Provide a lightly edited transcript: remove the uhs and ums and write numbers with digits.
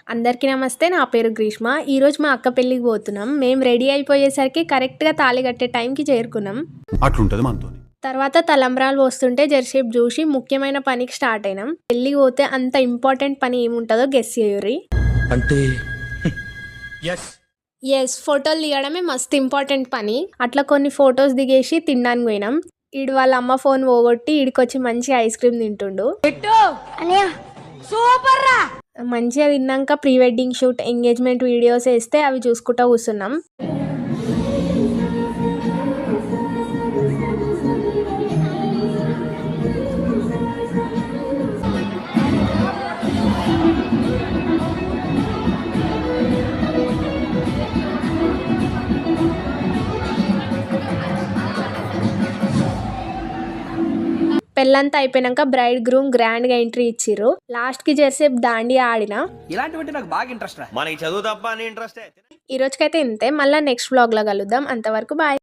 అందరికీ నమస్తే. నా పేరు గ్రీష్మ. ఈరోజు మా అక్క పెళ్ళికి పోతున్నాం. మేము రెడీ అయిపోయేసరికి కరెక్ట్‌గా తాళి కట్టే టైంకి చేరుకున్నాం. అట్లుంటది మనతోని. తర్వాత తలంబ్రాలు పోస్తుంటే జరసేపు చూసి ముఖ్యమైన పనికి స్టార్ట్ అయినాం. పెళ్ళికి పోతే అంత ఇంపార్టెంట్ పని ఏముంటుందో గెస్ చేయుర్రి. అంటే ఎస్, ఫోటోలు దిగడమే మస్తు ఇంపార్టెంట్ పని. అట్లా కొన్ని ఫొటోస్ దిగేసి తినడానికి పోయినాం. ఈడు వాళ్ళ అమ్మ ఫోన్ పోగొట్టి ఈడికొచ్చి మంచి ఐస్ క్రీమ్ తింటుండు. మంచిగా తిన్నాక pre wedding shoot, engagement videos వేస్తే అవి చూసుకుంటూ కూర్చున్నాం. పెళ్ళంతా అయిపోయినాక బ్రైడ్ గ్రూమ్ గ్రాండ్ గా ఎంట్రీ ఇచ్చిర్రు. లాస్ట్ కి జరసేపు దాండియా ఆడినా. ఇలాంటివంటే నాకు బాగా ఇంట్రెస్ట్ రా. మనకి చదువు తప్ప అని ఇంట్రెస్ట్. ఈ రోజుకైతే ఇంతే. మళ్ళీ నెక్స్ట్ వ్లాగ్ లో కలుద్దాం. అంతవరకు బాయ్.